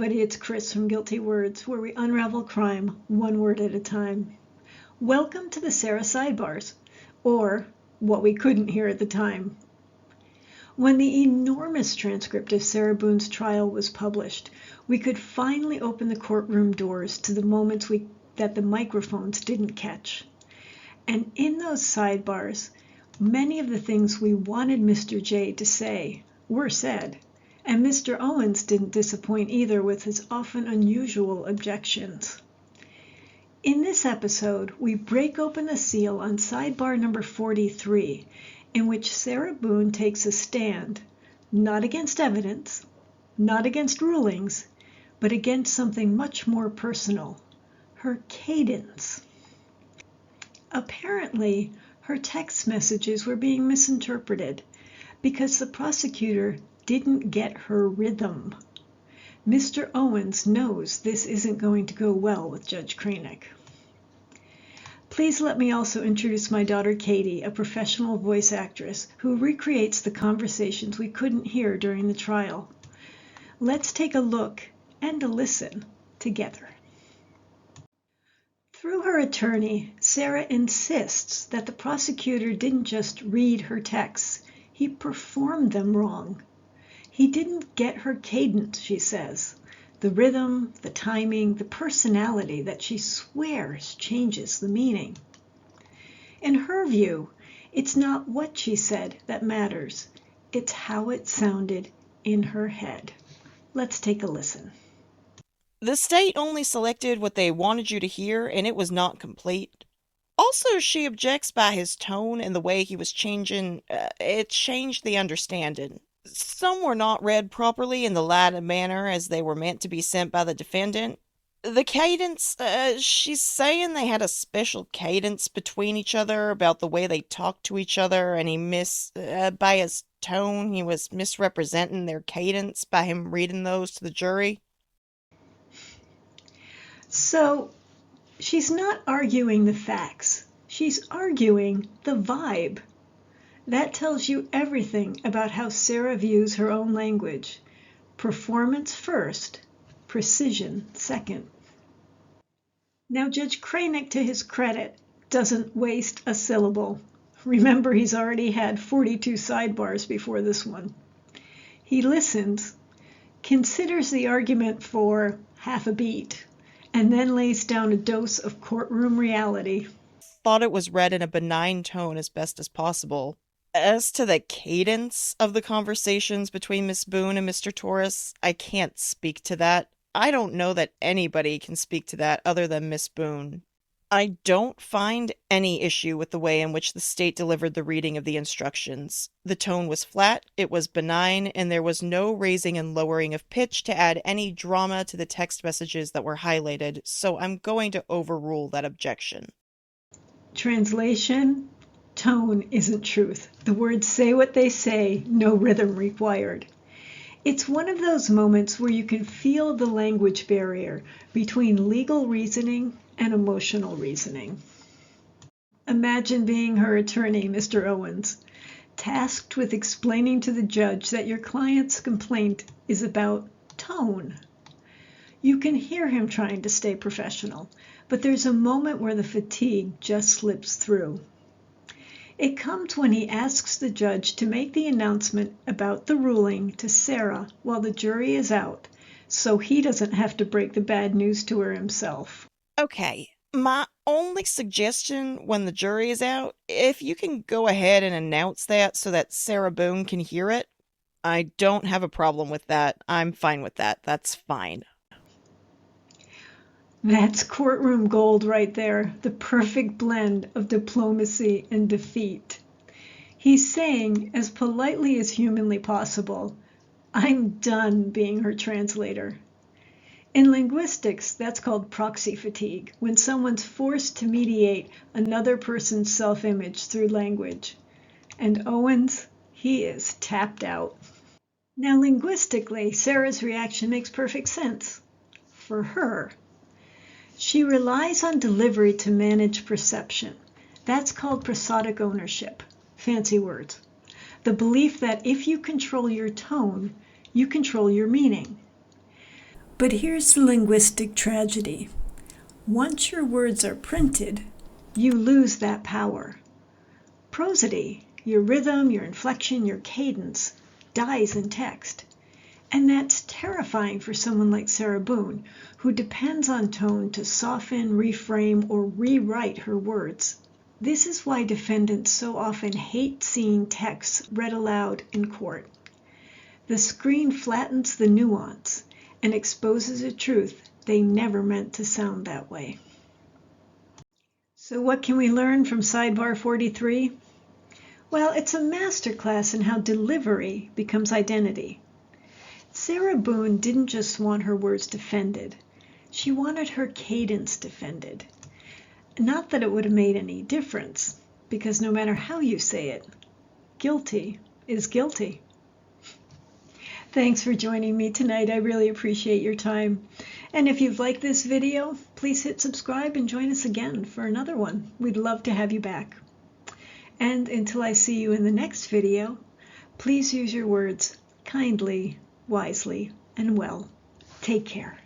everybody, it's Chris from Guilty Words, where we unravel crime one word at a time. Welcome to the Sarah Sidebars, or what we couldn't hear at the time. When the enormous transcript of Sarah Boone's trial was published, we could finally open the courtroom doors to the moments that the microphones didn't catch. And in those sidebars, many of the things we wanted Mr. J to say were said. And Mr. Owens didn't disappoint either with his often unusual objections. In this episode, we break open the seal on sidebar number 43, in which Sarah Boone takes a stand, not against evidence, not against rulings, but against something much more personal, her cadence. Apparently, her text messages were being misinterpreted because the prosecutor didn't get her rhythm. Mr. Owens knows this isn't going to go well with Judge Kraynick. Please let me also introduce my daughter Katie, a professional voice actress who recreates the conversations we couldn't hear during the trial. Let's take a look and a listen together. Through her attorney, Sarah insists that the prosecutor didn't just read her texts, he performed them wrong. He didn't get her cadence, she says, the rhythm, the timing, the personality that she swears changes the meaning. In her view, it's not what she said that matters, it's how it sounded in her head. Let's take a listen. The state only selected what they wanted you to hear, and it was not complete. Also, she objects by his tone and the way he was changing. It changed the understanding. Some were not read properly in the light of manner as they were meant to be sent by the defendant. The cadence, she's saying they had a special cadence between each other about the way they talked to each other, and by his tone, he was misrepresenting their cadence by him reading those to the jury. So, she's not arguing the facts. She's arguing the vibe. That tells you everything about how Sarah views her own language. Performance first, precision second. Now, Judge Kraynick, to his credit, doesn't waste a syllable. Remember, he's already had 42 sidebars before this one. He listens, considers the argument for half a beat, and then lays down a dose of courtroom reality. Thought it was read in a benign tone as best as possible. As to the cadence of the conversations between Miss Boone and Mr. Torres, I can't speak to that. I don't know that anybody can speak to that other than Miss Boone. I don't find any issue with the way in which the state delivered the reading of the instructions. The tone was flat, it was benign, and there was no raising and lowering of pitch to add any drama to the text messages that were highlighted, so I'm going to overrule that objection. Translation: tone isn't truth. The words say what they say, no rhythm required. It's one of those moments where you can feel the language barrier between legal reasoning and emotional reasoning. Imagine being her attorney, Mr. Owens, tasked with explaining to the judge that your client's complaint is about tone. You can hear him trying to stay professional, but there's a moment where the fatigue just slips through. It comes when he asks the judge to make the announcement about the ruling to Sarah while the jury is out, so he doesn't have to break the bad news to her himself. Okay, my only suggestion when the jury is out, if you can go ahead and announce that so that Sarah Boone can hear it, I don't have a problem with that. I'm fine with that. That's fine. That's courtroom gold right there, the perfect blend of diplomacy and defeat. He's saying, as politely as humanly possible, I'm done being her translator. In linguistics, that's called proxy fatigue, when someone's forced to mediate another person's self-image through language. And Owens, he is tapped out. Now, linguistically, Sarah's reaction makes perfect sense. For her. She relies on delivery to manage perception. That's called prosodic ownership. Fancy words. The belief that if you control your tone, you control your meaning. But here's the linguistic tragedy. Once your words are printed, you lose that power. Prosody, your rhythm, your inflection, your cadence, dies in text. And that's terrifying for someone like Sarah Boone, who depends on tone to soften, reframe, or rewrite her words. This is why defendants so often hate seeing texts read aloud in court. The screen flattens the nuance and exposes a truth they never meant to sound that way. So what can we learn from Sidebar 43? Well, it's a masterclass in how delivery becomes identity. Sarah Boone didn't just want her words defended. She wanted her cadence defended. Not that it would have made any difference, because no matter how you say it, guilty is guilty. Thanks for joining me tonight. I really appreciate your time. And if you've liked this video, please hit subscribe and join us again for another one. We'd love to have you back. And until I see you in the next video, please use your words kindly, wisely, and well. Take care.